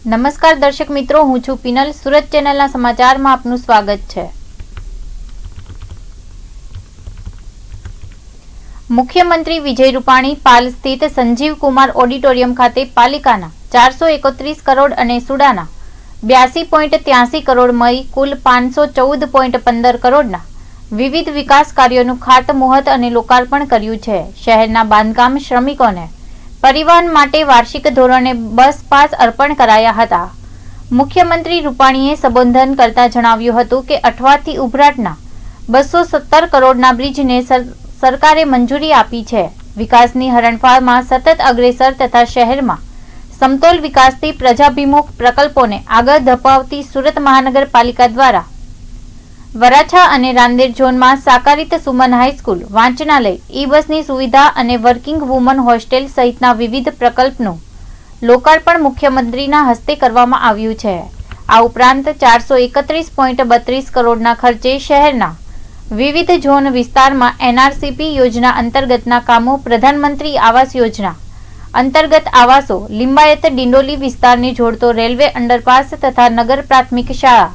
नमस्कार दर्शक मित्रों, हूँ छू पिनल। सूरत चेनलना समाचारमां आपनुं स्वागत छे। मुख्यमंत्री विजय रूपाणी पाल स्थित संजीव कुमार ऑडिटोरियम खाते पालिकाना 431 करोड़ अने सुडाना 82.83 करोड़ मळी कुल 514.15 करोड़ना विविध विकास कार्योनुं खातमुहूर्त अने लोकार्पण कर्युं छे। शहेरना बांधकाम श्रमिकोने परिवहन माटे वार्षिक धोरणे बस पास अर्पण कराया हता। मुख्यमंत्री रूपाणीए संबोधन करता जणाव्युं हतुं के अठवाथी उभराटना 217 करोड़ना ब्रिजने सरकारे मंजूरी आपी छे। विकासनी हरणफाळमां सतत अग्रेसर तथा शहेरमां समतोल विकासथी प्रजाभिमुख प्रकल्पोने आगळ धपावती सूरत महानगरपालिका द्वारा वराछा अने रांदेर झोनमा साकारित सुमन हाईस्कूल, वांचनालय, ई बसनी सुविधा अने वर्किंग वुमन होस्टेल सहितना विविध प्रकल्पनुं लोकार्पण मुख्यमंत्रीना हस्ते करवामां आव्युं छे। आ उपरांत 431.32 करोड़ना खर्चे शहेरना विविध झोन विस्तारमां एनआरसीपी योजना अंतर्गतना कामों, प्रधानमंत्री आवास योजना अंतर्गत आवासों, लिंबायत डिंडोली विस्तारने जोड़तो रेलवे अंडरपास तथा नगर प्राथमिक शाळा,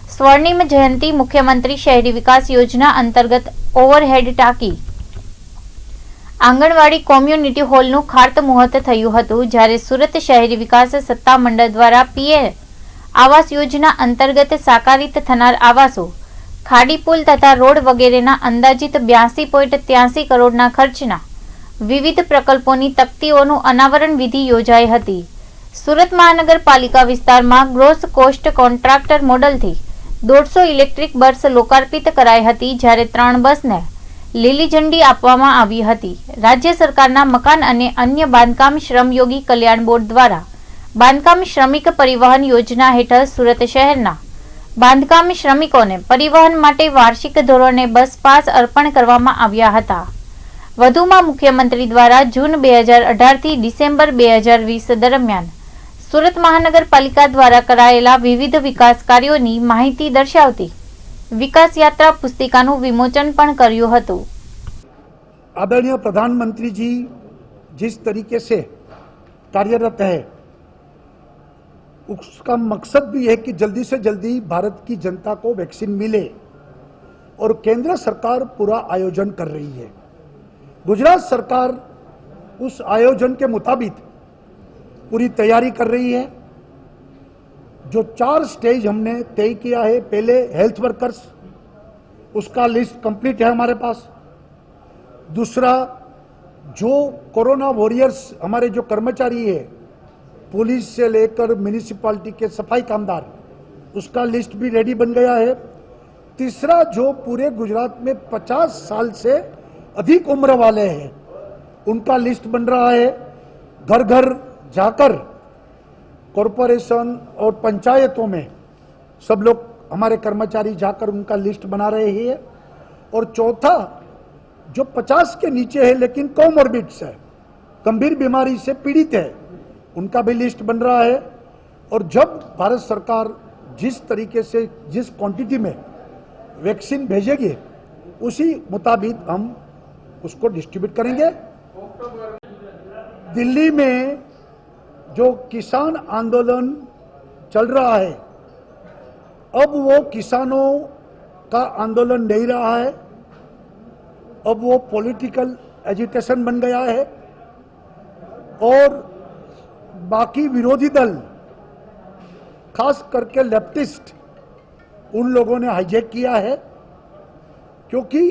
स्वर्णिम जयंती मुख्यमंत्री शहरी विकास योजना अंतर्गत ओवरहेड टाकी, आंगणवाड़ी कम्युनिटी हॉलનું ખાતમુહૂર્ત થયું હતું। જ્યારે સુરત શહેરી વિકાસ સત્તા મંડળ દ્વારા પીએમ આવાસ યોજના અંતર્ગત સાકારિત થનાર આવાસો, ખાડી પુલ તથા રોડ વગેરેના અંદાજિત 82.83 કરોડના ખર્ચના વિવિધ પ્રકલ્પોની તકતીઓનું અનાવરણ વિધિ યોજાઈ હતી। સુરત મહાનગરપાલિકા વિસ્તારમાં ગ્રોસ કોસ્ટ કોન્ટ્રાક્ટર મોડલથી 150 ઇલેક્ટ્રિક બસ લોકાર્પિત કરાઈ હતી, જ્યારે 3 બસને લીલી ઝંડી આપવામાં આવી હતી। રાજ્ય સરકારના મકાન અને અન્ય બાંધકામ શ્રમયોગી કલ્યાણ બોર્ડ દ્વારા બાંધકામ શ્રમિક પરિવહન યોજના હેઠળ સુરત શહેરના બાંધકામ શ્રમિકોને પરિવહન માટે વાર્ષિક ધોરણે બસ પાસ અર્પણ કરવામાં આવ્યા હતા। વધુમાં મુખ્યમંત્રી દ્વારા જૂન 2018 થી ડિસેમ્બર 2020 દરમિયાન सूरत महानगरपालिका द्वारा करायेला विविध विकास कार्योनी माहिती दर्शावती विकास यात्रा पुस्तिकानुं विमोचन पण कर्युं हतुं। आदरणीय प्रधानमंत्री जी जिस तरीके से कार्यरत है, उसका मकसद भी है कि जल्दी से जल्दी भारत की जनता को वैक्सीन मिले और केंद्र सरकार पूरा आयोजन कर रही है। गुजरात सरकार उस आयोजन के मुताबिक पूरी तैयारी कर रही है। जो 4 स्टेज हमने तय किया है, पहले हेल्थ वर्कर्स, उसका लिस्ट कंप्लीट है हमारे पास। दूसरा, जो कोरोना वॉरियर्स हमारे जो कर्मचारी है, पुलिस से लेकर म्यूनिसिपैलिटी के सफाई कामदार, उसका लिस्ट भी रेडी बन गया है। तीसरा, जो पूरे गुजरात में 50 साल से अधिक उम्र वाले हैं, उनका लिस्ट बन रहा है। घर घर जाकर कॉरपोरेशन और पंचायतों में सब लोग हमारे कर्मचारी जाकर उनका लिस्ट बना रहे हैं। और चौथा, जो 50 के नीचे है लेकिन कोमॉर्बिड्स है, गंभीर बीमारी से पीड़ित है, उनका भी लिस्ट बन रहा है। और जब भारत सरकार जिस तरीके से जिस क्वांटिटी में वैक्सीन भेजेगी, उसी मुताबिक हम उसको डिस्ट्रीब्यूट करेंगे। दिल्ली में जो किसान आंदोलन चल रहा है, अब वो किसानों का आंदोलन नहीं रहा है, अब वो पॉलिटिकल एजिटेशन बन गया है। और बाकी विरोधी दल, खास करके लेफ्टिस्ट, उन लोगों ने हाईजैक किया है, क्योंकि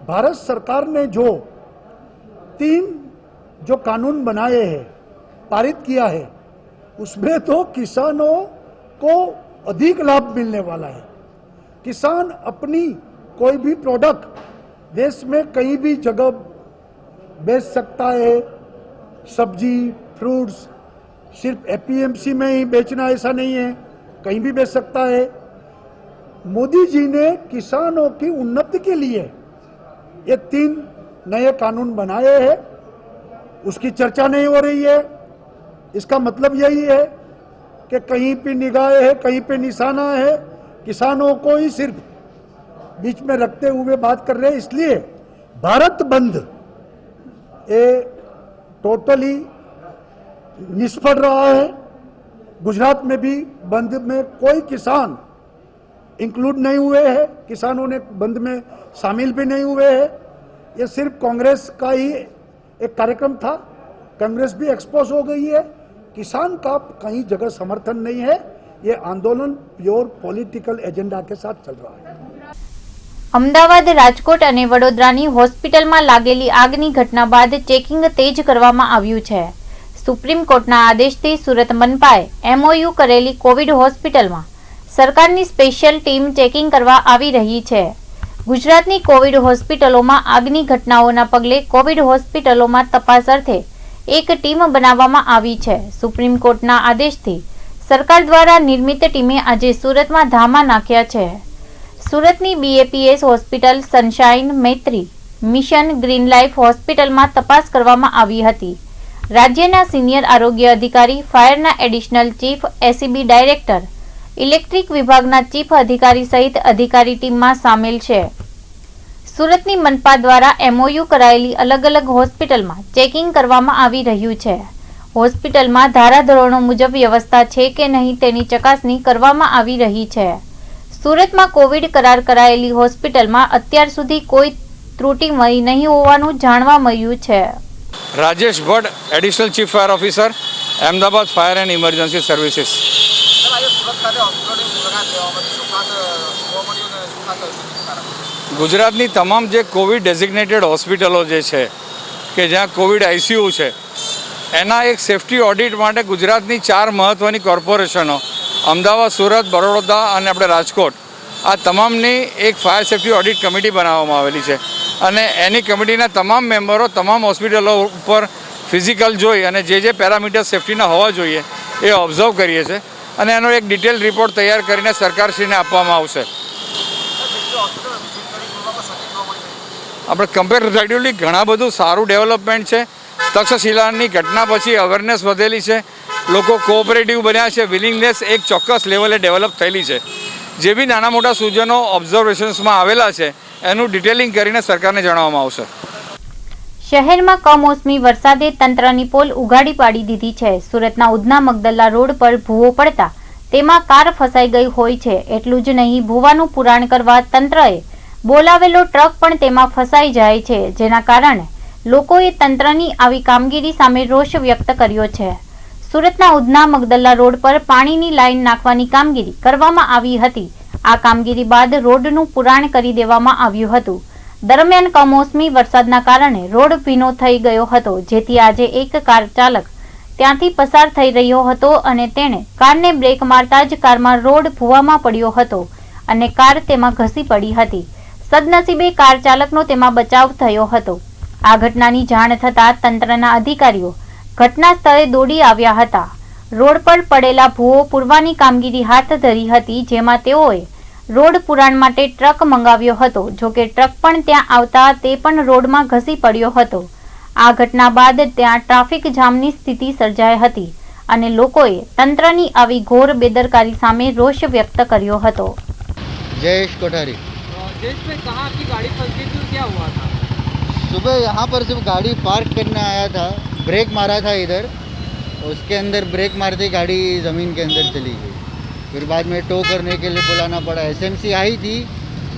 भारत सरकार ने जो 3 जो कानून बनाए हैं, पारित किया है, उसमें तो किसानों को अधिक लाभ मिलने वाला है। किसान अपनी कोई भी प्रोडक्ट देश में कहीं भी जगह बेच सकता है। सब्जी, फ्रूट्स सिर्फ एपीएमसी में ही बेचना ऐसा नहीं है, कहीं भी बेच सकता है। मोदी जी ने किसानों की उन्नति के लिए ये 3 नए कानून बनाए हैं, उसकी चर्चा नहीं हो रही है। इसका मतलब यही है कि कहीं पे निगाह है, कहीं पे निशाना है, किसानों को ही सिर्फ बीच में रखते हुए बात कर रहे हैं। इसलिए भारत बंद ये टोटली निष्फल रहा है। गुजरात में भी बंद में कोई किसान इंक्लूड नहीं हुए हैं, किसानों ने बंद में शामिल भी नहीं हुए हैं। ये सिर्फ कांग्रेस का ही एक कार्यक्रम था। कांग्रेस भी एक्सपोज हो गई है। किसान का कहीं जगह समर्थन नहीं है। ये आंदोलन प्योर पॉलिटिकल एजेंडा के साथ चल रहा है। અમદાવાદ, રાજકોટ અને વડોદરાની હોસ્પિટલમાં લાગેલી આગની ઘટના બાદ ચેકિંગ તેજ કરવામાં આવ્યું છે. સુપ્રીમ કોર્ટના આદેશથી સુરત મનપાએ એમઓયુ કરેલી કોવિડ હોસ્પિટલમાં સરકારની સ્પેશિયલ ટીમ ચેકિંગ કરવા આવી રહી છે. ગુજરાતની કોવિડ હોસ્પિટલોમાં આગની ઘટનાઓના પગલે કોવિડ હોસ્પિટલોમાં તપાસ અર્થે એક ટીમ બનાવવામાં આવી છે. સુપ્રીમ કોર્ટના આદેશથી સરકાર દ્વારા નિર્મિત ટીમે આજે સુરતમાં ધામા નાખ્યા છે. સુરતની BAPS hospital, Sunshine, Maitri, Mission, Green Life હોસ્પિટલમાં તપાસ કરવામાં આવી હતી. રાજ્યના સિનિયર આરોગ્ય અધિકારી, ફાયરના additional chief, ACB director, electric વિભાગના ચીફ અધિકારી સહિત અધિકારી ટીમમાં સામેલ છે. સુરતની મનપા દ્વારા એમઓયુ કરાયેલી અલગ અલગ હોસ્પિટલમાં ચેકિંગ કરવામાં આવી રહ્યું છે. હોસ્પિટલમાં ધારાધોરણો મુજબ વ્યવસ્થા છે કે નહીં તેની ચકાસણી કરવામાં આવી રહી છે. સુરતમાં કોવિડ કરાર કરાયેલી હોસ્પિટલમાં અત્યાર સુધી કોઈ ત્રુટિ મળી નહીં હોવાનું જાણવા મળ્યું છે. Rajesh Bhatt, additional chief fire officer, Ahmedabad fire and emergency services. ગુજરાતની તમામ જે કોવિડ ડેઝિગ્નેટેડ હોસ્પિટલો જે છે કે જ્યાં કોવિડ આઈસીયુ છે એના એક સેફ્ટી ઓડિટ માટે ગુજરાતની 4 મહત્ત્વની કોર્પોરેશનો અમદાવાદ, સુરત, બરોડા અને આપણે રાજકોટ આ તમામની એક ફાયર સેફ્ટી ઓડિટ કમિટી બનાવવામાં આવેલી છે અને એની કમિટીના તમામ મેમ્બરો તમામ હોસ્પિટલો ઉપર ફિઝિકલ જોઈ અને જે પેરામીટર સેફ્ટીના હોવા જોઈએ એ ઓબ્ઝર્વ કરીએ છીએ અને એનો એક ડિટેલ રિપોર્ટ તૈયાર કરીને સરકારશ્રીને આપવામાં આવશે. આપણે કમ્પેરેટિવલી ઘણા બધું સારું ડેવલપમેન્ટ છે. તક્ષશિલાની ઘટના પછી અવેરનેસ વધેલી છે, લોકો કોઓપરેટિવ બન્યા છે, વિલિંગનેસ એક ચોક્કસ લેવલે ડેવલપ થયેલી છે. જે બી નાના મોટા સૂચનો ઓબ્ઝર્વેશન્સમાં આવેલા છે એનું ડિટેલિંગ કરીને સરકારને જણાવવામાં આવશે. શહેરમાં કમોસમી વરસાદે તંત્રની પોલ ઉગાડી પાડી દીધી છે. સુરતના ઉધના મગદલ્લા રોડ પર ભૂવો પડતા તેમાં કાર ફસાઈ ગઈ હોય છે. એટલું જ નહીં, ભૂવાનું પુરાણ કરવા તંત્રએ બોલાવેલો ટ્રક પણ તેમાં ફસાઈ જાય છે, જેના કારણે લોકોએ તંત્રની આવી કામગીરી સામે રોષ વ્યક્ત કર્યો છે. સુરતના ઉધના મગદલ્લા રોડ પર પાણીની લાઈન નાખવાની કામગીરી કરવામાં આવી હતી. આ કામગીરી બાદ રોડનું પુરાણ કરી દેવામાં આવ્યું હતું. દરમિયાન કમોસમી વરસાદના કારણે રોડ ભીનો થઈ ગયો હતો, જેથી આજે એક કાર ચાલક ત્યાંથી પસાર થઈ રહ્યો હતો અને તેણે કારને બ્રેક મારતા જ કારમાં રોડ ભૂવામાં પડ્યો હતો અને કાર તેમાં ઘસી પડી હતી. સદનસીબે કાર ચાલકનો તેમાં બચાવ થયો હતો. આ ઘટનાની જાણ થતાં તંત્રના અધિકારીઓ ઘટના સ્થળે દોડી આવ્યા હતા. રોડ પર પડેલા ભૂવો પૂરવાની કામગીરી હાથ ધરી હતી, જેમાં તેઓએ રોડ પુરાણ માટે ટ્રક મંગાવ્યો હતો. જોકે ટ્રક પણ ત્યાં આવતા તે પણ રોડમાં ઘસી પડ્યો હતો. આ ઘટના બાદ ત્યાં ટ્રાફિક જામની સ્થિતિ સર્જાઈ હતી અને લોકોએ તંત્રની આવી ઘોર બેદરકારી સામે રોષ વ્યક્ત કર્યો હતો. जयेश कोठारी. जयेश भाई, कहाँ आपकी गाड़ी फंस गई थी, क्या हुआ था? सुबह यहाँ पर सिर्फ गाड़ी पार्क करने आया था, ब्रेक मारा था इधर, उसके अंदर ब्रेक मारते गाड़ी ज़मीन के अंदर चली गई. फिर बाद में टो करने के लिए बुलाना पड़ा. एसएमसी आई थी,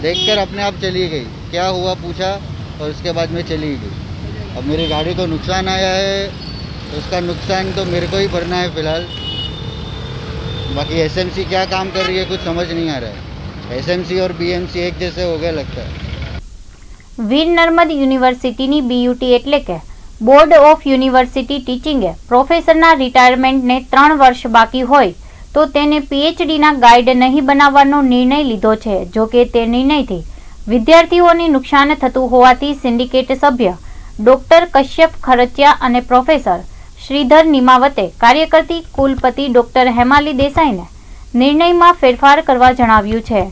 देखकर अपने आप चली गई. क्या हुआ पूछा और उसके बाद में चली गई. अब मेरी गाड़ी को नुकसान आया है, तो उसका नुकसान तो मेरे को ही भरना है फ़िलहाल. बाकी एसएमसी क्या काम कर रही है कुछ समझ नहीं आ रहा है. एसएमसी और बीएमसी एक जैसे हो गया लगता है. વીર નર્મદ યુનિવર્સિટીની બીયુટી એટલે કે બોર્ડ ઓફ યુનિવર્સિટી ટીચિંગે પ્રોફેસરના રિટાયરમેન્ટને 3 વર્ષ બાકી હોય તો તેને પીએચડીના ગાઈડ નહીં બનાવવાનો નિર્ણય લીધો છે. જો કે તે નિર્ણયથી વિદ્યાર્થીઓને નુકસાન થતું હોવાથી સિન્ડિકેટ સભ્ય ડોક્ટર કશ્યપ ખરચિયા અને પ્રોફેસર શ્રીધર નિમાવતે કાર્યકર્તી કુલપતિ ડોક્ટર હેમાલી દેસાઈને નિર્ણયમાં ફેરફાર કરવા જણાવ્યું છે.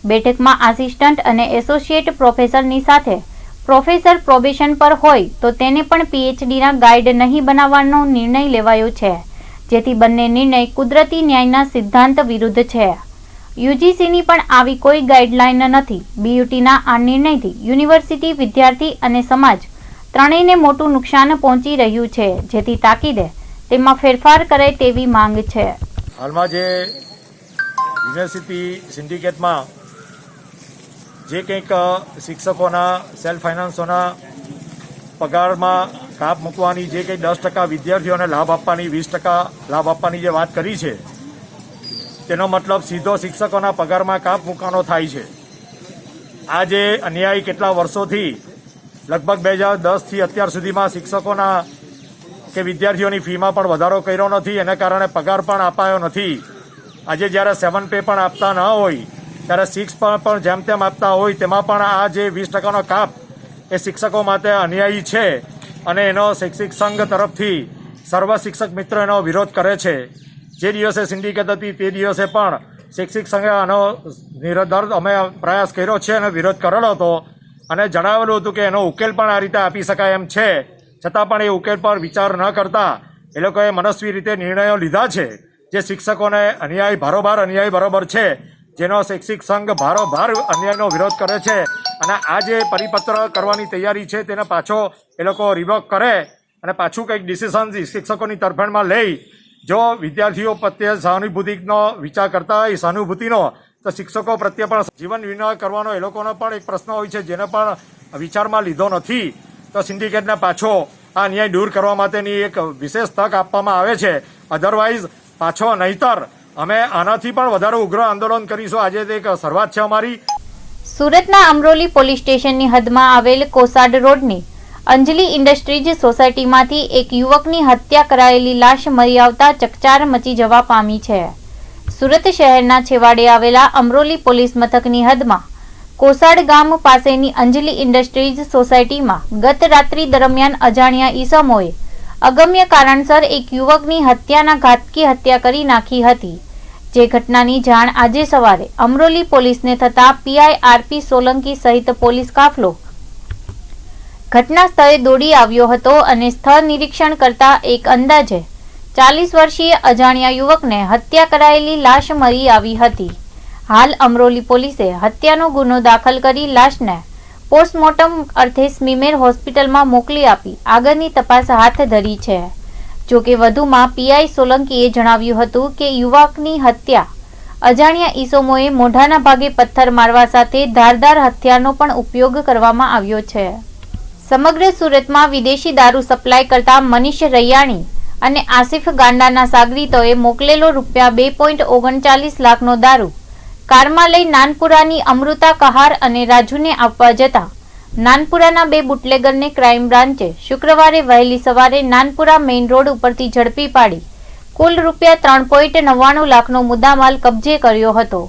બેઠકમાં આસિસ્ટન્ટ અને એસોસિએટ પ્રોફેસરની સાથે પ્રોફેસર પ્રોબેશન પર હોય તો તેને પણ પીએચડીના ગાઈડ નહીં બનાવવાનો નિર્ણય લેવાયો છે, જેથી બંને નિર્ણય કુદરતી ન્યાયના સિદ્ધાંત વિરુદ્ધ છે. યુજીસીની પણ આવી કોઈ ગાઈડલાઈન નથી. બીયુટીના આ નિર્ણયથી યુનિવર્સિટી, વિદ્યાર્થી અને સમાજ ત્રણેયને મોટું નુકસાન પહોંચી રહ્યું છે, જેથી તાકીદે તેમાં ફેરફાર કરે તેવી માંગ છે. હાલમાં જે યુનિવર્સિટી સિન્ડિકેટમાં જે કંઈક શિક્ષકોના સેલ્ફ ફાઇનાન્સોના પગારમાં કાપ મૂકવાની જે કંઈ 10% વિદ્યાર્થીઓને લાભ આપવાની 20% લાભ આપવાની જે વાત કરી છે તેનો મતલબ સીધો શિક્ષકોના પગારમાં કાપ મૂકવાનો થાય છે. આ જે અન્યાય કેટલા વર્ષોથી લગભગ 2010થી અત્યાર સુધીમાં શિક્ષકોના કે વિદ્યાર્થીઓની ફીમાં પણ વધારો કર્યો નથી, એને કારણે પગાર પણ અપાયો નથી. આજે જ્યારે 7 પે પણ આપતા ન હોય ત્યારે 6 પણ જેમ તેમ આપતા હોય તેમાં પણ આ જે 20%નો કાપ એ શિક્ષકો માટે અન્યાયી છે અને એનો શૈક્ષિક સંઘ તરફથી સર્વ શિક્ષક મિત્રો એનો વિરોધ કરે છે. જે દિવસે સિન્ડિકેટ હતી તે દિવસે પણ શૈક્ષિક સંઘે આનો નિરંતર અમે પ્રયાસ કર્યો છે અને વિરોધ કરેલો હતો અને જણાવેલું હતું કે એનો ઉકેલ પણ આ રીતે આપી શકાય એમ છે, છતાં પણ એ ઉકેલ પર વિચાર ન કરતા એ લોકોએ મનસ્વી રીતે નિર્ણયો લીધા છે જે શિક્ષકોને અન્યાય બરોબર છે, જેનો શૈક્ષિક સંઘ ભારોભાર અન્યાયનો વિરોધ કરે છે અને આ જે પરિપત્ર કરવાની તૈયારી છે તેને પાછો એ લોકો રિવોક કરે અને પાછું કંઈક ડિસિઝન શિક્ષકોની તરફેણમાં લઈ જો વિદ્યાર્થીઓ પ્રત્યે સહાનુભૂતિનો વિચાર કરતા હોય સહાનુભૂતિનો તો શિક્ષકો પ્રત્યે પણ જીવન વિનિમય કરવાનો એ લોકોનો પણ એક પ્રશ્ન હોય છે જેને પણ વિચારમાં લીધો નથી. તો સિન્ડિકેટને પાછો આ અન્યાય દૂર કરવા માટેની એક વિશેષ તક આપવામાં આવે છે. અધરવાઇઝ પાછો નહીતર અમે આનાથી પણ વધારે ઉગ્ર આંદોલન કરીશું. આજે તે એક શરૂઆત છે અમારી. સુરતના અમરોલી પોલીસ સ્ટેશનની હદમાં આવેલ કોસાડ રોડની અંજલિ ઇન્ડસ્ટ્રીઝ સોસાયટીમાંથી એક યુવકની હત્યા કરાયેલી લાશ મળી આવતા ચકચાર મચી જવા પામી છે. સુરત શહેરના છેવાડે આવેલા અમરોલી પોલીસ મથકની હદમાં કોસાડ ગામ પાસેની અંજલિ ઇન્ડસ્ટ્રીઝ સોસાયટીમાં ગત રાત્રિ દરમિયાન અજાણ્યા ઈસમોએ અગમ્ય કારણસર એક યુવકની હત્યાના ઘાતકી હત્યા કરી નાખી હતી. જે ઘટનાની જાણ આજે સવારે અમરોલી પોલીસને થતા પીઆઈ આરપી સોલંકી સહિત પોલીસ કાફલો ઘટના સ્થળે દોડી આવ્યો હતો અને સ્થળ નિરીક્ષણ કરતા એક અંદાજે 40 વર્ષીય અજાણ્યા યુવકને હત્યા કરાયેલી લાશ મળી આવી હતી. હાલ અમરોલી પોલીસે હત્યાનો ગુનો દાખલ કરી લાશને પોસ્ટમોર્ટમ અર્થે સ્મીમેર હોસ્પિટલમાં મોકલી આપી આગળની તપાસ હાથ ધરી છે. જોકે વધુમાં પીઆઈ સોલંકીએ જણાવ્યું હતું કે યુવકની હત્યા અજાણ્યા ઈસમોએ મોઢાના ભાગે પથ્થર મારવા સાથે ધારદાર હથિયારનો પણ ઉપયોગ કરવામાં આવ્યો છે. સમગ્ર સુરતમાં વિદેશી દારૂ સપ્લાય કરતા મનીષ રૈયાણી અને આસિફ ગાંડાના સાગરીતોએ મોકલેલો ₹2.39 લાખનો દારૂ કારમાં લઈ નાનપુરાની અમૃતા કહાર અને રાજુને આપવા જતા નાનપુરાના 2 બુટલેગરને ક્રાઇમ બ્રાન્ચે શુક્રવારે વહેલી સવારે નાનપુરા મેઇન રોડ ઉપરથી ઝડપી પાડી કુલ ₹3.99 લાખનો મુદ્દામાલ કબજે કર્યો હતો.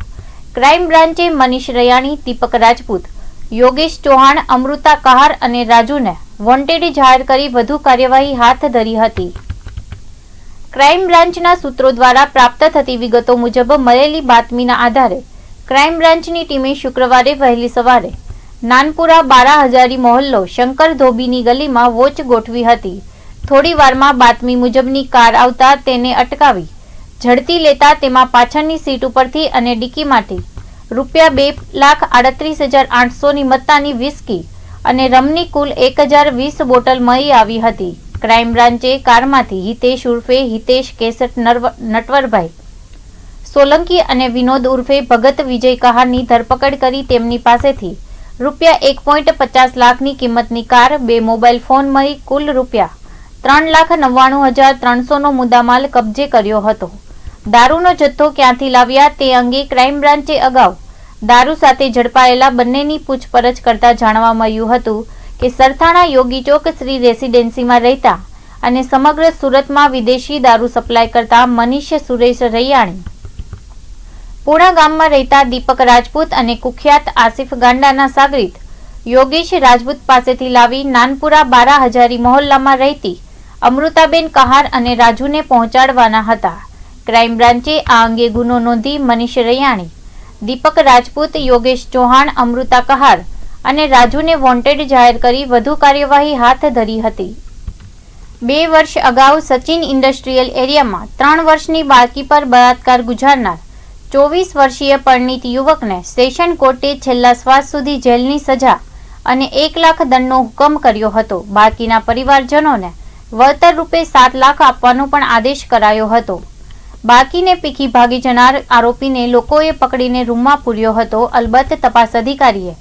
ક્રાઇમ બ્રાન્ચે મનીષ રૈયાણી, દીપક રાજપૂત, યોગેશ ચૌહાણ, અમૃતા કહાર અને રાજુને વોન્ટેડ જાહેર કરી વધુ કાર્યવાહી હાથ ધરી હતી. ક્રાઇમ બ્રાન્ચના સૂત્રો દ્વારા પ્રાપ્ત થતી વિગતો મુજબ મળેલી બાતમીના આધારે ક્રાઇમ બ્રાન્ચની ટીમે શુક્રવારે વહેલી સવારે નાનપુરા 12 હજારી મોહલ્લો શંકર ધોબીની ગલીમાં વોચ ગોઠવી હતી. થોડી વારમાં બાતમી મુજબની કાર આવતા તેને અટકાવી ઝડપી લેતા તેમાં પાછળની સીટ ઉપરથી અને ડિક્કીમાંથી ₹2,38,800ની મત્તાની વિસ્કી અને રમની કુલ 1020 બોટલ મળી આવી હતી. ક્રાઇમ બ્રાન્ચે કારમાંથી હિતેશ ઉર્ફે હિતેશ કેસટ નટવરભાઈ સોલંકી અને વિનોદ ઉર્ફે ભગત વિજય કહારની ધરપકડ કરી તેમની પાસેથી ₹1.50 લાખની કિંમતની કાર, 2 મોબાઈલ ફોન મળી કુલ ₹3,99,300નો મુદ્દામાલ કબજે કર્યો હતો. દારૂનો જથ્થો ક્યાંથી લાવ્યા તે અંગે ક્રાઇમ બ્રાન્ચે અગાઉ દારૂ સાથે ઝડપાયેલા બંનેની પૂછપરછ કરતા જાણવા મળ્યું હતું કે સરથાણા યોગી ચોક શ્રી રેસિડેન્સીમાં રહેતા અને સમગ્ર સુરતમાં વિદેશી દારૂ સપ્લાય કરતા મનીષ સુરેશ રૈયાણી, પુણા ગામમાં રહેતા દીપક રાજપૂત અને કુખ્યાત આસિફ ગાંડાના સાગરીત યોગેશ રાજપૂત પાસેથી લાવી નાનપુરા 12 હજારી મોહલ્લામાં રહેતી અમૃતાબેન કહાર અને રાજુને પહોંચાડવાના હતા. ક્રાઇમ બ્રાન્ચે આ અંગે ગુનો નોંધી મનીષ રૈયાણી, દીપક રાજપૂત, યોગેશ ચૌહાણ, અમૃતા કહાર અને રાજુને વોન્ટેડ જાહેર કરી વધુ કાર્યવાહી હાથ ધરી હતી. 2 વર્ષ અગાઉ સચિન ઇન્ડસ્ટ્રીયલ એરિયામાં 3 વર્ષની બાળકી પર બળાત્કાર ગુજારનાર 24 વર્ષીય પરિણીત યુવકને સેશન કોર્ટે છેલ્લા શ્વાસ સુધી જેલની સજા અને 1 લાખ દંડનો હુકમ કર્યો હતો. બાળકીના પરિવારજનોને વળતર રૂપે 7 લાખ આપવાનો પણ આદેશ કરાયો હતો. બાકીને પીખી ભાગી જનાર આરોપીને લોકોએ પકડીને રૂમમાં પૂર્યો હતો. અલબત્ત તપાસ અધિકારીએ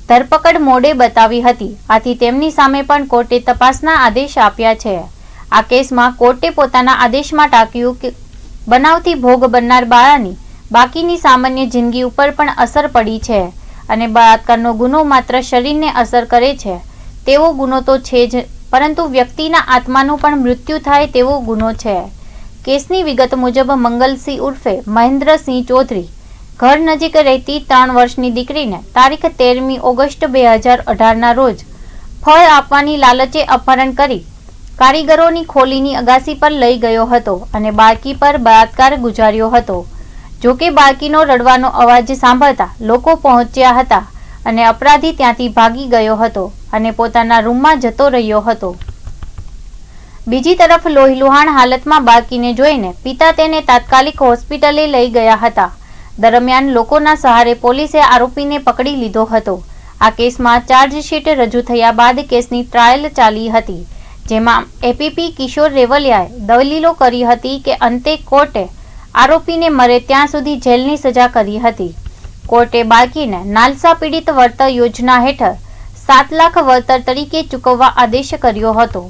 ધરપકડ મોડે બતાવી હતી. આથી તેમની સામે પણ કોર્ટે તપાસના આદેશ આપ્યા છે. આ કેસમાં કોર્ટે પોતાના આદેશમાં ટાંક્યું કે બનાવથી ભોગ બનનાર બાળાની બાકીની સામાન્ય જિંદગી ઉપર પણ અસર પડી છે અને બળાત્કારનો ગુનો માત્ર શરીરને અસર કરે છે તેવો ગુનો તો છે જ, પરંતુ વ્યક્તિના આત્માનું પણ મૃત્યુ થાય તેવો ગુનો છે. કેસની વિગત મુજબ મંગલસિંહ ઉર્ફે મહેન્દ્રસિંહ ચૌધરી ઘર નજીક રહેતી 3 વર્ષની દીકરીને તારીખ 13મી ઓગસ્ટ 2018ના રોજ ફળ આપવાની લાલચે અપહરણ કરી કારીગરોની ખોલીની અગાસી પર લઈ ગયો હતો અને બાળકી પર બળાત્કાર ગુજાર્યો હતો. જોકે બાળકીનો રડવાનો અવાજ સાંભળતા લોકો પહોંચ્યા હતા અને અપરાધી ત્યાંથી ભાગી ગયો હતો અને પોતાના રૂમમાં જતો રહ્યો હતો. બીજી તરફ લોહીલુહાણ હાલતમાં બાળકીને જોઈને પિતા તેને તાત્કાલિક હોસ્પિટલે લઈ ગયા હતા. દરમિયાન લોકોના સહારે પોલીસે આરોપીને પકડી લીધો હતો. આ કેસમાં ચાર્જશીટ રજૂ થયા બાદ કેસની ટ્રાયલ ચાલી હતી, જેમાં એપીપી કિશોર રેવલિયાએ દલીલો કરી હતી કે અંતે કોર્ટે આરોપીને મરે ત્યાં સુધી જેલની સજા કરી હતી. કોર્ટે બાળકીને નાલસા પીડિત વળતર યોજના હેઠળ 7 લાખ વળતર તરીકે ચૂકવવા આદેશ કર્યો હતો,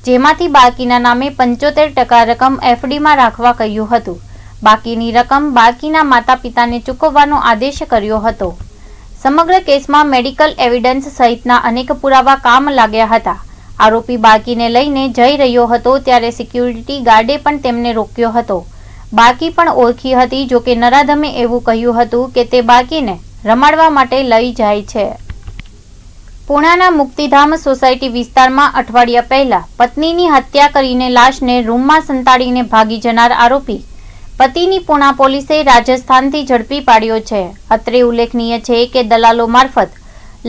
જેમાંથી બાળકીના નામે 75% રકમ એફડીમાં રાખવા કહ્યું હતું. બાકીની રકમ બાળકીના માતા પિતાને ચૂકવવાનો આદેશ કર્યો હતો. સમગ્ર કેસમાં મેડિકલ એવિડન્સ સહિતના અનેક પુરાવા કામ લાગ્યા હતા. આરોપી બાળકીને લઈને જઈ રહ્યો હતો ત્યારે સિક્યુરિટી ગાર્ડે પણ તેમને રોક્યો હતો. બાળકી પણ ઓળખી હતી, જોકે નરાધમે એવું કહ્યું હતું કે તે બાળકીને રમાડવા માટે લઈ જાય છે. પુણાના મુક્તિધામ સોસાયટી વિસ્તારમાં અઠવાડિયા પહેલા પત્નીની હત્યા કરીને લાશને રૂમમાં સંતાડીને ભાગી જનાર આરોપી પતિની પુણા પોલીસે રાજસ્થાનથી ઝડપી પાડ્યો છે. અત્રે ઉલ્લેખનીય છે કે દલાલો મારફત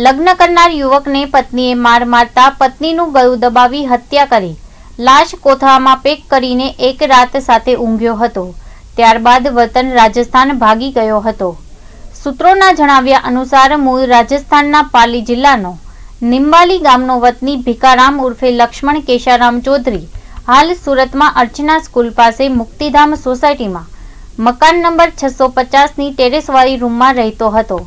લગ્ન કરનાર યુવકને પત્નીએ માર મારતા પત્નીનું ગળું દબાવી હત્યા કરી લાશ કોથળામાં પેક કરીને એક રાત સાથે ઊંઘ્યો હતો. ત્યારબાદ વતન રાજસ્થાન ભાગી ગયો હતો. સૂત્રોના જણાવ્યા અનુસાર મૂળ રાજસ્થાનના પાલી જિલ્લાનો નિમ્બાલી ગામનો વતની ભીકારામ ઉર્ફે લક્ષ્મણ કેશારામ ચૌધરી હાલ સુરતમાં અર્ચના સ્કૂલ પાસે મુક્તિધામ સોસાયટીમાં મકાન નંબર 650ની ટેરેસવાળી રૂમમાં રહેતો હતો.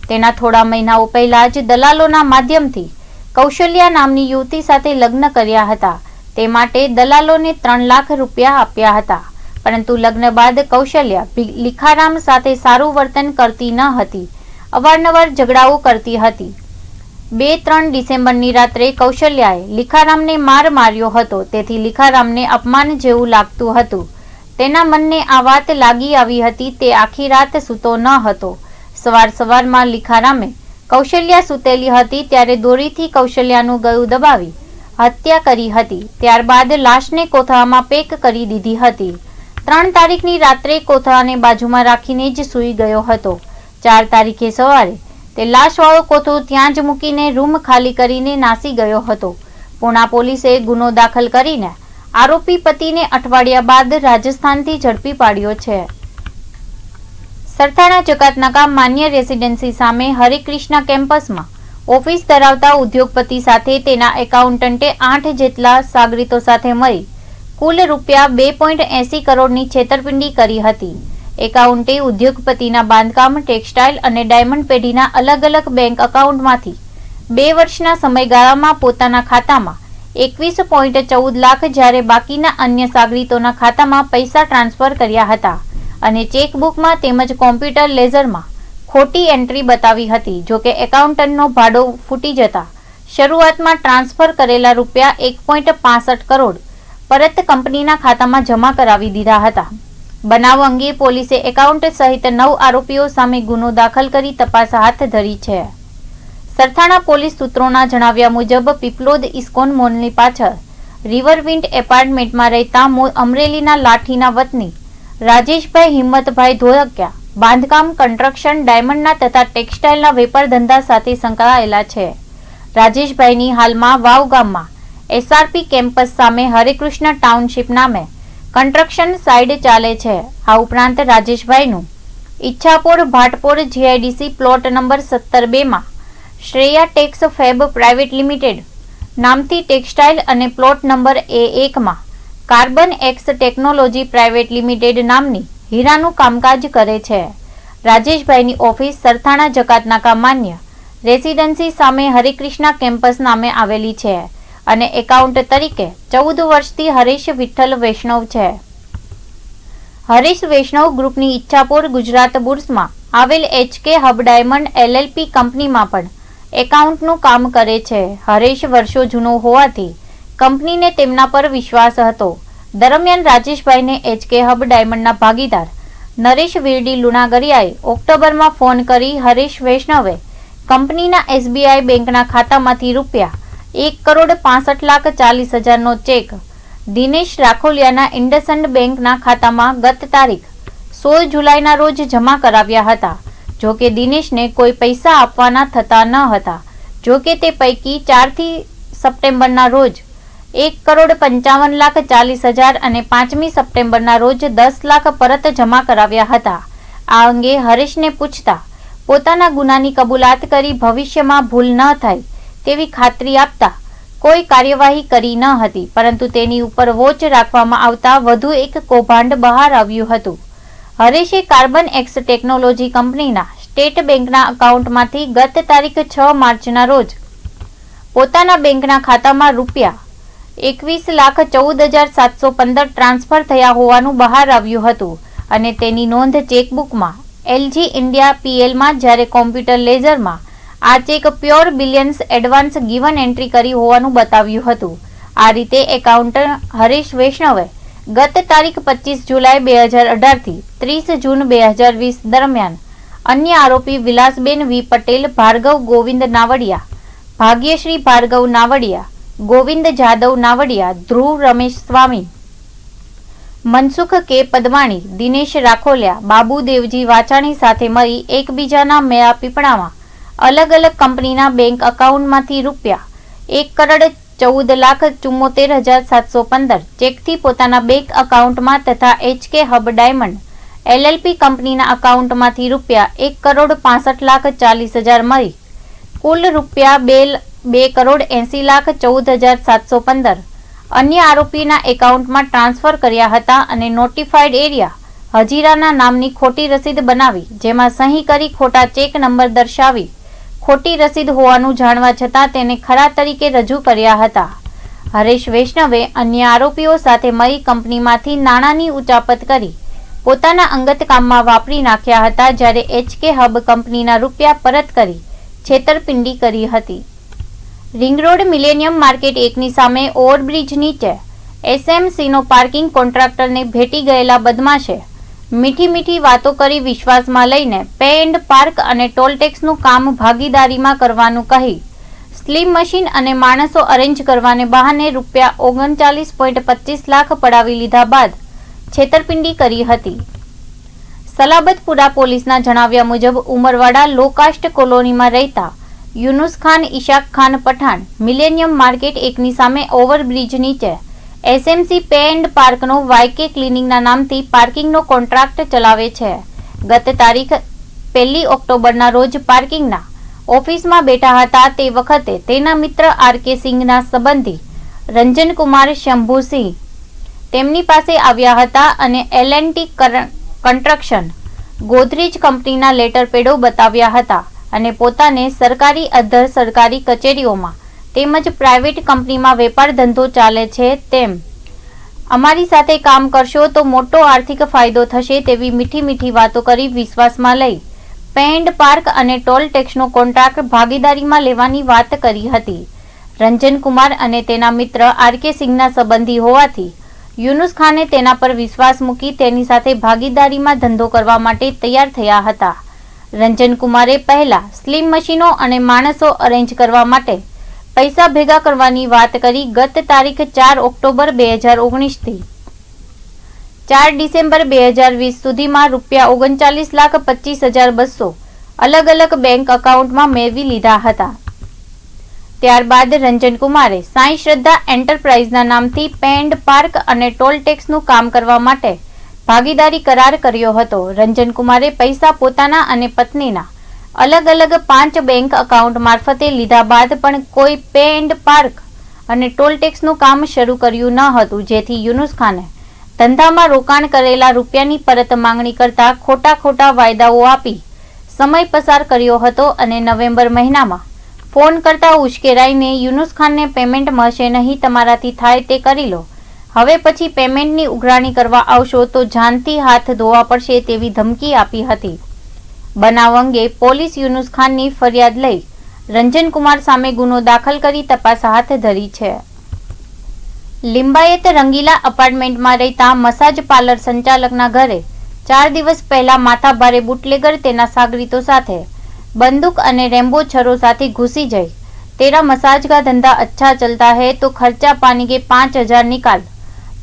તેના થોડા મહિનાઓ પહેલા જ દલાલોના માધ્યમથી કૌશલ્યા નામની યુવતી સાથે લગ્ન કર્યા હતા. તે માટે દલાલોને 3 લાખ રૂપિયા આપ્યા હતા, પરંતુ લગ્ન બાદ કૌશલ્યા લીખારામ સાથે સારું વર્તન કરતી ન હતી. અવારનવાર ઝઘડાઓ કરતી હતી. 2-3 ડિસેમ્બરની રાત્રે કૌશલ્યાએ લીખારામને માર માર્યો હતો. તેથી લીખારામને અપમાન જેવું લાગતું હતું. તેના મનને આ વાત લાગી આવી હતી. તે આખી રાત સૂતો ન હતો. સવારમાં લીખારામે કૌશલ્યા સૂતેલી હતી ત્યારે દોરીથી કૌશલ્યાનું ગળું દબાવી હત્યા કરી હતી. ત્યારબાદ લાશને કોથળામાં પેક કરી દીધી હતી. 3 તારીખની રાત્રે કોથળાને બાજુમાં રાખીને જ સૂઈ ગયો હતો. 4 તારીખે સવારે તે લાશવાળો કોથળો ત્યાં જ મૂકીને રૂમ ખાલી કરીને નાસી ગયો હતો. પુણા પોલીસે ગુનો દાખલ કરીને આરોપી પતિને અઠવાડિયા બાદ રાજસ્થાનથી ઝડપી પાડ્યો છે. સરથાણા જકાતનાકા માન્ય રેસિડેન્સી સામે હરિકૃષ્ણ કેમ્પસમાં ઓફિસ ધરાવતા ઉદ્યોગપતિ સાથે તેના એકાઉન્ટન્ટે 8 જેટલા સાગરીતો સાથે મળી કુલ રૂપિયા 2.80 કરોડની છેતરપિંડી કરી હતી. એકાઉન્ટે ઉદ્યોગપતિના બાંધકામ, ટેક્સટાઇલ અને ડાયમંડ પેઢીના અલગ અલગ બેંક એકાઉન્ટમાંથી 2 વર્ષના સમયગાળામાં પોતાના ખાતામાં 21.14 લાખ જ્યારે બાકીના અન્ય સાગરીતોના ખાતામાં પૈસા ટ્રાન્સફર કર્યા હતા અને ચેકબુકમાં તેમજ કોમ્પ્યુટર લેઝરમાં ખોટી એન્ટ્રી બતાવી હતી. જોકે એકાઉન્ટન્ટનો ભાડો ફૂટી જતા શરૂઆતમાં ટ્રાન્સફર કરેલા રૂપિયા 1.65 કરોડ પરત કંપનીના ખાતામાં જમા કરાવી દીધા હતા. બનાવ અંગે પોલીસે એકાઉન્ટ સહિત 9 આરોપીઓ સામે ગુનો દાખલ કરી તપાસ હાથ ધરી છે. સરથાણા પોલીસ સૂત્રોના જણાવ્યા મુજબ પીપલોદ ઇસ્કોન મોલની પાછળ રિવરવિન્ટ એપાર્ટમેન્ટમાં રહેતા મૂળ અમરેલીના લાઠીના વતની રાજેશભાઈ હિંમતભાઈ ધોળકિયા બાંધકામ, કન્સ્ટ્રક્શન, ડાયમંડના તથા ટેક્સટાઇલના વેપાર ધંધા સાથે સંકળાયેલા છે. રાજેશભાઈની હાલમાં વાવ ગામમાં એસઆરપી કેમ્પસ સામે હરિકૃષ્ણ ટાઉનશીપ નામે કન્સ્ટ્રક્શન સાઇટ ચાલે છે. આ ઉપરાંત રાજેશભાઈનું Ichhapor Bhatpor GIDC plot number 17-2માં Shreya Tex Fab private limited નામથી ટેક્સટાઇલ અને પ્લોટ નંબર A1માં carbon X technology private limited નામની હીરાનું કામકાજ કરે છે. રાજેશભાઈની ઓફિસ સરથાણા જકાતનાકા માન્ય રેસિડેન્સી સામે હરિકૃષ્ણા કેમ્પસ નામે આવેલી છે અને એકાઉન્ટ તરીકે 14 વર્ષથી હરીશ વિઠ્ઠલ વૈષ્ણવ છે. હરીશ વૈષ્ણવ ગ્રુપની ઈચ્છાપુર ગુજરાત બુર્સમાં આવેલ HK હબ ડાયમંડ LLP કંપનીમાં પણ એકાઉન્ટનું કામ કરે છે. હરીશ વર્ષો જૂનો હોવાથી કંપનીને તેમના પર વિશ્વાસ હતો. દરમિયાન રાજેશભાઈને HK હબ ડાયમંડના ભાગીદાર નરેશ વિરડી લુણાગરિયાએ ઓક્ટોબરમાં ફોન કરી હરીશ વૈષ્ણવે કંપનીના SBI બેંકના ખાતામાંથી રૂપિયા 1,65,40,000નો ચેક દિનેશ રાખોલિયાના ઇન્ડસન્ડ બેંકના ખાતામાં ગત તારીખ 16 જુલાઈના રોજ જમા કરાવ્યા હતા. જોકે દિનેશને કોઈ પૈસા આપવાના થતા ન હતા. જોકે તે પૈકી 4 સપ્ટેમ્બરના રોજ 1,55,40,000 અને 5મી સપ્ટેમ્બરના રોજ 10 લાખ પરત જમા કરાવ્યા હતા. આ અંગે હરીશને પૂછતા પોતાના ગુનાની કબૂલાત કરી ભવિષ્યમાં ભૂલ ન થાય તેવી ખાતરી આપતા કોઈ કાર્યવાહી કરી ન હતી. પરંતુ તેની ઉપર વોચ રાખવામાં આવતા વધુ એક કૌભાંડ બહાર આવ્યું હતું. હરીશે કાર્બન એક્સ ટેકનોલોજી કંપનીના સ્ટેટ બેંકના એકાઉન્ટમાંથી ગત તારીખ 6 માર્ચના રોજ પોતાના બેંકના ખાતામાં રૂપિયા 21,14,715 ટ્રાન્સફર થયા હોવાનું બહાર આવ્યું હતું અને તેની નોંધ ચેકબુકમાં LG ઇન્ડિયા PLમાં જ્યારે કોમ્પ્યુટર લેઝરમાં આ check pure billions advance given entry કરી હોવાનું બતાવ્યું હતું. આ રીતે એકાઉન્ટર હરીશ વૈષ્ણવે ગત તારીખ 25 જુલાઈ 2018 થી 30 જૂન 2020 દરમિયાન અન્ય આરોપી વિલાસબેન V પટેલ, ભાર્ગવ ગોવિંદ નાવડિયા, ભાગ્યશ્રી ભાર્ગવ નાવડિયા, ગોવિંદ જાદવ નાવડિયા, ધ્રુવ રમેશ સ્વામી, મનસુખ કે પદવાણી, દિનેશ રાખોલિયા, બાબુ દેવજી વાચાણી સાથે મળી એકબીજાના મેળા પીપળામાં અલગ અલગ કંપનીના બેંક એકાઉન્ટમાંથી રૂપિયા 1,14,74,715 ચેકથી પોતાના બેંક એકાઉન્ટમાં તથા HK હબ ડાયમંડ LLP કંપનીના એકાઉન્ટમાંથી રૂપિયા 1,65,40,000 મળી કુલ રૂપિયા 2,80,14,715 અન્ય આરોપીના એકાઉન્ટમાં ટ્રાન્સફર કર્યા હતા અને નોટિફાઈડ એરિયા હજીરાના નામની ખોટી રસીદ બનાવી જેમાં સહી કરી ખોટા ચેક નંબર દર્શાવી ખોટી રસીદ હોવાનું જાણવા છતાં તેને ખરા તરીકે રજૂ કર્યા હતા. હરીશ વૈષ્ણવે અન્ય આરોપીઓ સાથે મળી કંપનીમાંથી નાણાંની ઉચાપત કરી પોતાના અંગત કામમાં વાપરી નાખ્યા હતા. જ્યારે HK હબ કંપનીના રૂપિયા પરત કરી છેતરપિંડી કરી હતી. રિંગ રોડ મિલેનિયમ માર્કેટ 1ની સામે ઓવરબ્રિજ નીચે SMCનો પાર્કિંગ કોન્ટ્રાક્ટરને ભેટી ગયેલા બદમાશે મીઠી વાતો કરી વિશ્વાસમાં લઈને પે એન્ડ પાર્ક અને ટોલ ટેક્સનું કામ ભાગીદારીમાં કરવાનું કહી સ્લીમ મશીન અને માણસો અરેન્જ કરવાને બહાને રૂપિયા 39.25 લાખ પડાવી લીધા બાદ છેતરપિંડી કરી હતી. સલાબતપુરા પોલીસના જણાવ્યા મુજબ ઉમરવાડા લો કાસ્ટ કોલોનીમાં રહેતા યુનુસ ખાન ઇશાક ખાન પઠાણ મિલેનિયમ માર્કેટ 1ની સામે ઓવરબ્રિજ નીચે SMC પે એન્ડ પાર્કનો YK ક્લિનિંગના નામથી પાર્કિંગનો કોન્ટ્રાક્ટ ચલાવે છે. ગત તારીખ 1 ઓક્ટોબરના રોજ પાર્કિંગના ઓફિસમાં બેઠા હતા તે વખતે તેના મિત્ર RK સિંઘના સંબંધી રંજનકુમાર શંભુસિંહ તેમની પાસે આવ્યા હતા અને L&T કન્સ્ટ્રક્શન ગોદરેજ કંપનીના લેટર પેડો બતાવ્યા હતા અને પોતાને સરકારી અધર સરકારી કચેરીઓમાં તેમજ પ્રાઇવેટ કંપનીમાં વેપાર ધંધો ચાલે છે તેમ અમારી સાથે કામ કરશો તો મોટો આર્થિક ફાયદો થશે તેવી મીઠી વાતો કરી વિશ્વાસમાં લઈ પે એન્ડ પાર્ક અને ટોલ ટેક્સનો કોન્ટ્રાક્ટ ભાગીદારીમાં લેવાની વાત કરી હતી. રંજનકુમાર અને તેના મિત્ર RK સિંઘના સંબંધી હોવાથી યુનુસ ખાને તેના પર વિશ્વાસ મૂકી તેની સાથે ભાગીદારીમાં ધંધો કરવા માટે તૈયાર થયા હતા. રંજનકુમારે પહેલા સ્લીમ મશીનો અને માણસો અરેન્જ કરવા માટે પૈસા ભેગા કરવાની વાત કરી ગત તારીખ 4 ઓક્ટોબર 2019 થી 4 ડિસેમ્બર 2020 સુધીમાં રૂપિયા 39,25,200 અલગ અલગ બેંક એકાઉન્ટમાં મેળવી લીધા હતા. ત્યારબાદ રંજનકુમારે સાંઈ શ્રદ્ધા એન્ટરપ્રાઇઝના નામથી પે એન્ડ પાર્ક અને ટોલ ટેક્સનું કામ કરવા માટે ભાગીદારી કરાર કર્યો હતો. રંજનકુમારે પૈસા પોતાના અને પત્નીના અલગ અલગ 5 બેંક એકાઉન્ટ મારફતે લીધા બાદ પણ કોઈ પે એન્ડ પાર્ક અને ટોલ ટેક્સનું કામ શરૂ કર્યું ન હતું જેથી યુનુસ ખાને ધંધામાં રોકાણ કરેલા રૂપિયાની પરત માંગણી કરતા ખોટા વાયદાઓ આપી સમય પસાર કર્યો હતો અને નવેમ્બર મહિનામાં ફોન કરતા ઉશ્કેરાઈને યુનુસ ખાનને પેમેન્ટ મળશે નહીં, તમારાથી થાય તે કરી લો, હવે પછી પેમેન્ટની ઉઘરાણી કરવા આવશો તો જાનથી હાથ ધોવા પડશે તેવી ધમકી આપી હતી. બનાવ અંગે પોલીસ યુનુસ ખાનની ફરિયાદ લઈ રંજનકુમાર સામે ગુનો દાખલ કરી તપાસ હાથ ધરી છે. લિંબાયત રંગીલા અપાર્ટમેન્ટમાં રહેતા મસાજ પાર્લર સંચાલકના ઘરે 4 દિવસ પહેલા માથાભારે બુટલેગર તેના સાગરીતો સાથે बंदूक અને रेम्बो छरो साथी घुसी जाई, तेरा मसाज का धंधा अच्छा चलता है तो खर्चा पानी के 5,000 निकाल,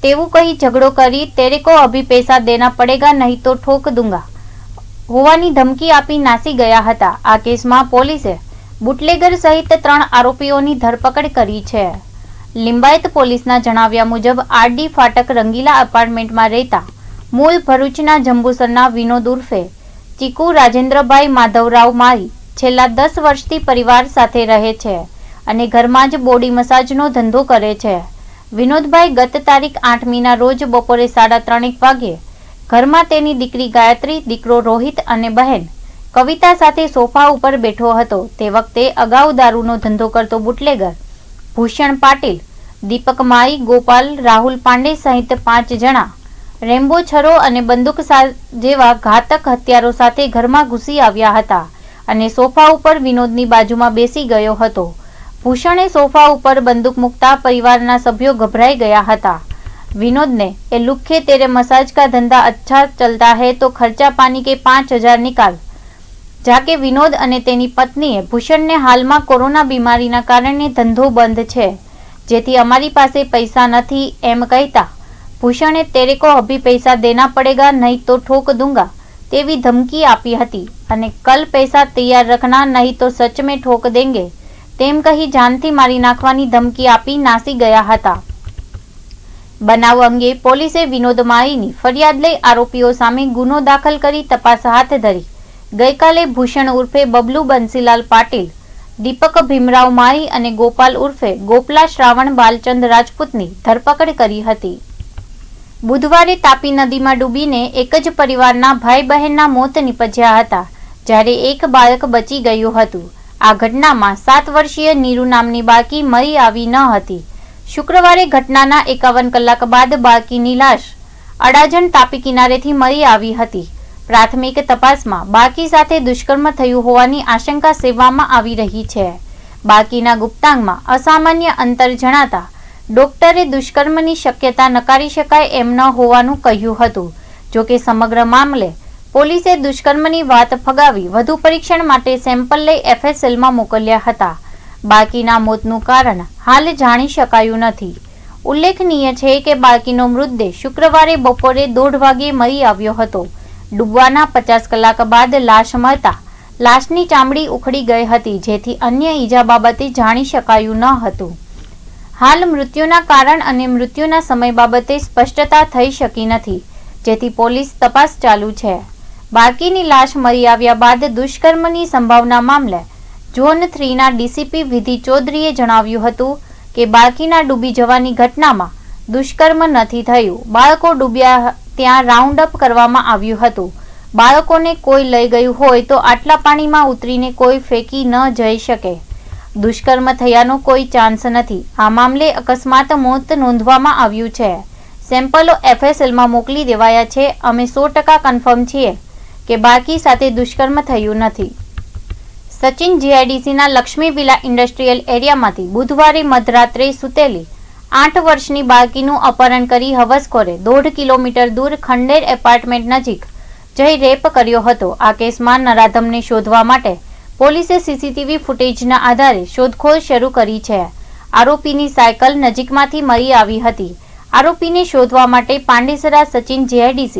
तेवू कही झगड़ो करी, तेरे को अभी पैसा देना पड़ेगा नहीं तो ठोक दूंगा होवानी धमकी आपी नासी गया हता. आ केसमां पोलीसे बुटलेगर सहित 3 आरोपीओनी धरपकड़ करी छे. लिंबायत पोलीसना जणाव्या मुजब आरडी फाटक रंगीला अपार्टमेंटमां રહેતા मूल भरूचना जंबूसરના વિનોદ ઉર્ફે ચીકુ રાજેન્દ્રભાઈ માધવરાવ મારી છેલ્લા 10 વર્ષથી પરિવાર સાથે રહે છે અને ઘરમાં જ બોડી મસાજનો ધંધો કરે છે. વિનોદભાઈ ગત તારીખ 8મીના રોજ બપોરે 3:30 વાગ્યે ઘરમાં તેની દીકરી ગાયત્રી, દીકરો રોહિત અને બહેન કવિતા સાથે સોફા ઉપર બેઠો હતો. તે વખતે અગાઉ દારૂનો ધંધો કરતો બુટલેગર ભૂષણ પાટીલ, દીપક માળી, ગોપાલ, રાહુલ પાંડે સહિત 5 જણા રેમ્બો છરો અને બંદૂક જેવા ઘાતક હથિયારો સાથે ઘરમાં ઘૂસી આવ્યા હતા અને સોફા ઉપર વિનોદની બાજુમાં બેસી ગયો હતો. ભૂષણે સોફા ઉપર બંદૂક મૂકતા પરિવારના સભ્યો ગભરાઈ ગયા હતા. વિનોદને એ લુખ્ખે તેરે મસાજ કા ધંધા अच्छा चलता है तो खर्चा पानी के 5,000 निकाल, જાકે વિનોદ અને તેની પત્નીએ ભૂષણને હાલમાં કોરોના બીમારીના કારણે ધંધો બંધ છે, જેથી અમારી પાસે પૈસા નથી એમ કહેતા ભૂષણે તેરે કો અભી પૈસા દેના પડેગા નહીં તો ઠોક दूंगा તેવી ધમકી આપી હતી અને કલ પૈસા તૈયાર રખના નહીં તો સચ में ठोक देंगे તેમ કહી જાનથી મારી નાખવાની ધમકી આપી નાસી ગયા હતા. બનાવ અંગે પોલીસે વિનોદ માળીની ફરિયાદ લઈ આરોપીઓ સામે ગુનો દાખલ કરી તપાસ હાથ ધરી. ગઈકાલે ભૂષણ ઉર્ફે બબલુ બંસીલાલ પાટીલ, દીપક ભીમરાવ માળી અને ગોપાલ ઉર્ફે ગોપલા શ્રાવણ બાલચંદ રાજપૂતની ધરપકડ કરી હતી. બુધવારે તાપી નદીમાં ડૂબીને એક જ પરિવારના ભાઈ બહેનના મોત નિપજ્યા હતા, જ્યારે એક બાળક બચી ગયું હતું. આ ઘટનામાં 7 વર્ષીય નીરુ નામની બાળકી મરી આવી ન હતી. શુક્રવારે ઘટનાના 51 કલાક બાદ બાળકીની લાશ અડાજણ તાપી કિનારેથી મળી આવી હતી. પ્રાથમિક તપાસમાં બાળકી સાથે દુષ્કર્મ થયું હોવાની આશંકા સેવવામાં આવી રહી છે. બાળકીના ગુપ્તાંગમાં અસામાન્ય અંતર જણાતા ડોક્ટરે દુષ્કર્મની શક્યતા નકારી શકાય એમ ન હોવાનું કહ્યું હતું. જોકે સમગ્ર મામલે પોલીસે દુષ્કર્મની વાત ફગાવી વધુ પરીક્ષણ માટે સેમ્પલ લઈ FSLમાં મોકલ્યા હતા. બાળકીના મોતનું કારણ હાલ જાણી શકાયું નથી. ઉલ્લેખનીય છે કે બાળકીનો મૃતદેહ શુક્રવારે બપોરે 1:30 વાગ્યે મળી આવ્યો હતો. ડૂબવાના 50 કલાક બાદ લાશ મળતા લાશની ચામડી ઉખડી ગઈ હતી, જેથી અન્ય ઈજા બાબતે જાણી શકાયું ન હતું. હાલ મૃત્યુના કારણ અને મૃત્યુના સમય બાબતે સ્પષ્ટતા થઈ શકી નથી, જેથી પોલીસ તપાસ ચાલુ છે. બાળકીની લાશ મળી આવ્યા બાદ દુષ્કર્મની સંભાવના મામલે ઝોન 3ના ડીસીપી વિધિ ચૌધરીએ જણાવ્યું હતું કે બાળકીના ડૂબી જવાની ઘટનામાં દુષ્કર્મ નથી થયું. બાળકો ડૂબ્યા ત્યાં રાઉન્ડ અપ કરવામાં આવ્યું હતું. બાળકોને કોઈ લઈ ગયું હોય તો આટલા પાણીમાં ઉતરીને કોઈ ફેંકી ન જઈ શકે. દુષ્કર્મ થયાનો કોઈ ચાન્સ નથી. આ મામલે અકસ્માત મોત નોંધવામાં આવ્યું છે. સેમ્પલો FSLમાં મોકલી દેવાયા છે. અમે 100% કન્ફર્મ છીએ કે બાળકી સાથે દુષ્કર્મ થયું નથી. સચિન GIDCના લક્ષ્મી વિલા ઇન્ડસ્ટ્રીયલ એરિયામાંથી બુધવારે મધરાત્રે સૂતેલી 8 વર્ષની બાળકીનું અપહરણ કરી હવસખોરે 1.5 કિલોમીટર દૂર ખંડેર એપાર્ટમેન્ટ નજીક જઈ રેપ કર્યો હતો. આ કેસમાં નરાધમને શોધવા માટે પોલીસે CCTV ફૂટેજના આધારે શોધખોળ શરૂ કરી છે. આરોપીની સાયકલ નજીકમાંથી મળી આવી હતી. આરોપીને શોધવા માટે પાંડેસરા સચિન GIDC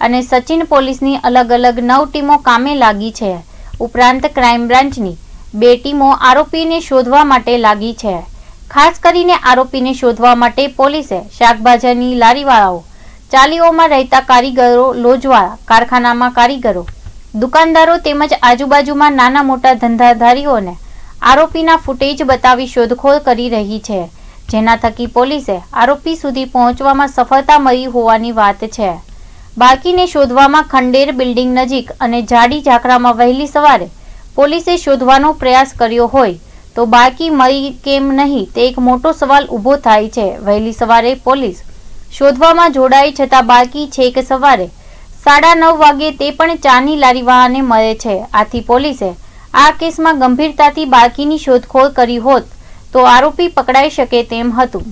અને સચિન પોલીસની અલગ અલગ 9 ટીમો કામે લાગી છે. ઉપરાંત ક્રાઇમ બ્રાન્ચની 2 ટીમો આરોપીને શોધવા માટે લાગી છે. ખાસ કરીને આરોપીને શોધવા માટે પોલીસે શાકભાજીની લારીવાળાઓ, ચાલીઓમાં રહેતા કારીગરો, લોજવાળા, કારખાનામાં કારીગરો, દુકાનદારો તેમજ આજુબાજુમાં નાના મોટા ધંધાધારીઓને આરોપીના ફૂટેજ બતાવી શોધખોળ કરી રહી છે. જેના થકી પોલીસે આરોપી સુધી પહોંચવામાં સફળતા મળી હોવાની વાત છે. બાળકીને શોધવામાં ખંડેર બિલ્ડિંગ નજીક અને જાડી ઝાકરામાં વહેલી સવારે પોલીસે શોધવાનો પ્રયાસ કર્યો હોય તો બાળકી મળી કેમ નહીં તે એક મોટો સવાલ ઊભો થાય છે. વહેલી સવારે પોલીસ શોધવામાં જોડાઈ છતાં બાળકી છેક સવારે 9:30 વાગે તે પણ ચાની લારીવાળાને મળે છે. આથી પોલીસે આ કેસમાં ગંભીરતાથી બાળકીની શોધખોળ કરી હોત તો આરોપી પકડાઈ શકે તેમ હતું.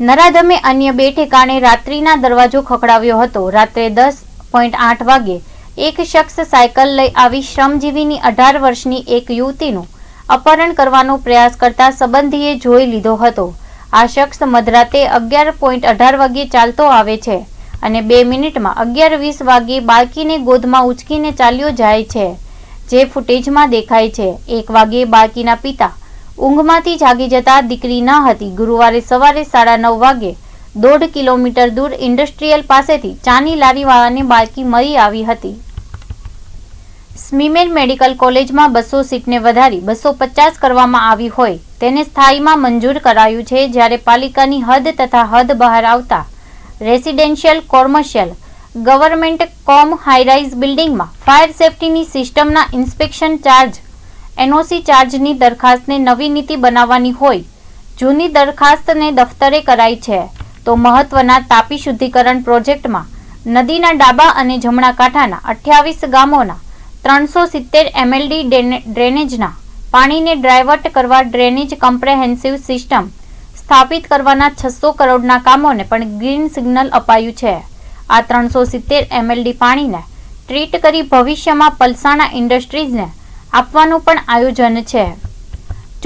નરાધમે અન્ય 2 ઠેકાણે રાત્રિના દરવાજો ખખડાવ્યો હતો. રાત્રે 10:08 વાગે એક શખ્સ સાયકલ લઈ આવી શ્રમજીવીની 18 વર્ષની એક યુવતીનું અપહરણ કરવાનો પ્રયાસ કરતા સંબંધીએ જોઈ લીધો હતો. આ શખ્સ મધરાતે 11:18 વાગે ચાલતો આવે છે અને 2 મિનિટમાં 11:20 વાગે બાળકીને ગોદમાં ઉચકીને ચાલ્યો જાય છે, જે ફૂટેજમાં દેખાય છે. 1 વાગે બાળકીના પિતા ઊંઘમાંથી જાગી જતા દીકરી ન હતી. ગુરુવારે સવારે 9:30 વાગે 1.5 કિલોમીટર દૂર ઇન્ડસ્ટ્રીયલ પાસેથી ચાની લારીવાળાને બાળકી મળી આવી હતી. સ્મીમેર મેડિકલ કોલેજમાં 200 સીટને વધારી 250 કરવામાં આવી હોય તેને સ્થાયીમાં મંજૂર કરાયું છે. જ્યારે પાલિકાની હદ તથા હદ બહાર આવતા રેસિડેન્શિયલ, કોમર્શિયલ, ગવર્મેન્ટ કોમ હાઈરાઇઝ બિલ્ડિંગમાં ફાયર સેફટીની સિસ્ટમના ઇન્સ્પેક્શન ચાર્જ, એનઓસી ચાર્જની દરખાસ્તને નવી નીતિ બનાવવાની હોય. જૂની દરખાસ્તને દફતરે કરાઈ છે તો મહત્વના તાપી શુદ્ધિકરણ પ્રોજેક્ટમાં નદીના ડાબા અને જમણા કાંઠાના 28 ગામોના 370 MLD ડ્રેનેજના પાણીને ડાયવર્ટ કરવા ડ્રેનેજ કમ્પ્રેહેન્સિવ સિસ્ટમ સ્થાપિત કરવાના 600 કરોડના કામોને પણ ગ્રીન સિગ્નલ અપાયું છે. આ 370 MLD પાણીને ટ્રીટ કરી ભવિષ્યમાં પલસાણા ઇન્ડસ્ટ્રીઝને આપવાનું પણ આયોજન છે.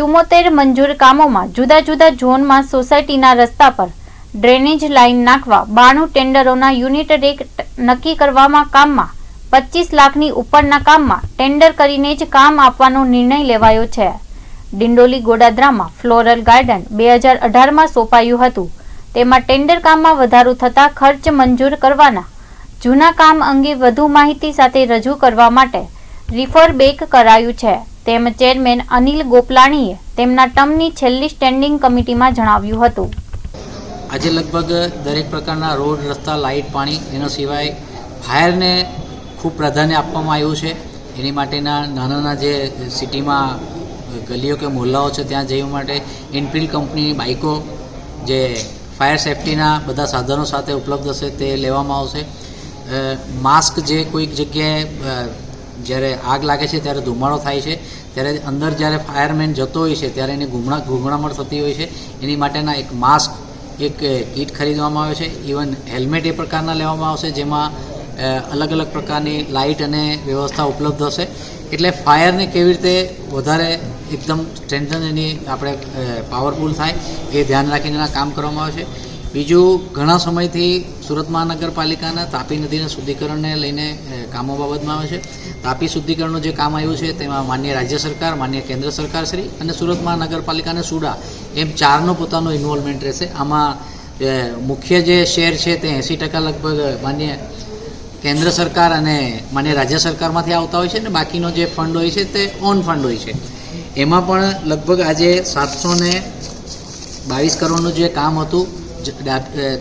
74 મંજૂર કામોમાં જુદા જુદા ઝોનમાં સોસાયટીના રસ્તા પર ડ્રેનેજ લાઇન નાખવા 92 ટેન્ડરોના યુનિટ રેટ નક્કી કરવામાં કામમાં 25 લાખની ઉપરના કામમાં ટેન્ડર કરીને જ કામ આપવાનો નિર્ણય લેવાયો છે. ડિંડોલી ગોડાદરામાં ફ્લોરલ ગાર્ડન 2018માં સોંપાયું હતું. તેમાં ટેન્ડર કામમાં વધારો થતાં ખર્ચ મંજૂર કરવાના જૂના કામ અંગે વધુ માહિતી સાથે રજૂ કરવા માટે રિફર બેક કરાયું છે તેમ ચેરમેન અનિલ ગોપલાણીએ તેમના ટર્મની છેલ્લી સ્ટેન્ડિંગ કમિટીમાં જણાવ્યું હતું. આજે લગભગ દરેક પ્રકારના રોડ, રસ્તા, લાઇટ, પાણી એના સિવાય ફાયરને ખૂબ પ્રાધાન્ય આપવામાં આવ્યું છે. એની માટેના નાના જે સિટીમાં ગલીઓ કે મોહલ્લાઓ છે ત્યાં જવા માટે ઇનફિલ્ડ કંપનીની બાઇકો જે ફાયર સેફટીના બધા સાધનો સાથે ઉપલબ્ધ હશે તે લેવામાં આવશે. માસ્ક જે કોઈક જગ્યાએ જ્યારે આગ લાગે છે ત્યારે ધુમાડો થાય છે ત્યારે અંદર જ્યારે ફાયરમેન જતો હોય છે ત્યારે એને ગૂંગળામણ થતી હોય છે. એની માટેના એક માસ્ક, એક કીટ ખરીદવામાં આવે છે. ઇવન હેલ્મેટ એ પ્રકારના લેવામાં આવશે જેમાં અલગ અલગ પ્રકારની લાઇટ અને વ્યવસ્થા ઉપલબ્ધ હશે. એટલે ફાયરને કેવી રીતે વધારે એકદમ સ્ટ્રેન્થન એની આપણે પાવરફુલ થાય એ ધ્યાન રાખીને કામ કરવામાં આવે છે. બીજું, ઘણા સમયથી સુરત મહાનગરપાલિકાના તાપી નદીના શુદ્ધિકરણને લઈને કામો બાબતમાં આવે છે. તાપી શુદ્ધિકરણનું જે કામ આવ્યું છે તેમાં માન્ય રાજ્ય સરકાર, માન્ય કેન્દ્ર સરકાર શ્રી અને સુરત મહાનગરપાલિકાને સુડા એમ 4નું પોતાનું ઇન્વોલ્વમેન્ટ રહેશે. આમાં મુખ્ય જે શેર છે તે 80% લગભગ માન્ય કેન્દ્ર સરકાર અને માન્ય રાજ્ય સરકારમાંથી આવતા હોય છે અને બાકીનો જે ફંડ હોય છે તે ઓન ફંડ હોય છે. એમાં પણ લગભગ આજે 722 કરોડનું જે કામ હતું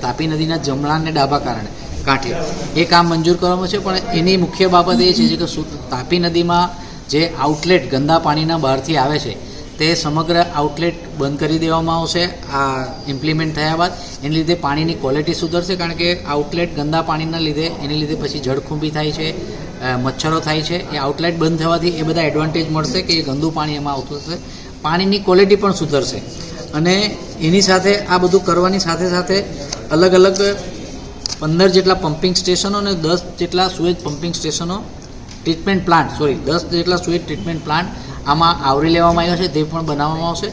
તાપી નદીના જમણા અને ડાબા કાંઠે એ કામ મંજૂર કરવામાં છે. પણ એની મુખ્ય બાબત એ છે કે તાપી નદીમાં જે આઉટલેટ ગંદા પાણીના બહારથી આવે છે તે સમગ્ર આઉટલેટ બંધ કરી દેવામાં આવશે. આ ઇમ્પ્લિમેન્ટ થયા બાદ એની લીધે પાણીની ક્વોલિટી સુધરશે, કારણ કે આઉટલેટ ગંદા પાણીના લીધે એની લીધે પછી જળખૂંબી થાય છે, મચ્છરો થાય છે. એ આઉટલેટ બંધ થવાથી એ બધા એડવાન્ટેજ મળશે કે એ ગંદુ પાણી એમાં આવતું હશે. પાણીની ક્વોલિટી પણ સુધરશે. અને એની સાથે આ બધું કરવાની સાથે સાથે અલગ અલગ 15 જેટલા પમ્પિંગ સ્ટેશનો અને 10 જેટલા સુએજ પમ્પિંગ સ્ટેશનો 10 જેટલા સુએજ ટ્રીટમેન્ટ પ્લાન્ટ આમાં આવરી લેવામાં આવ્યા છે, તે પણ બનાવવામાં આવશે.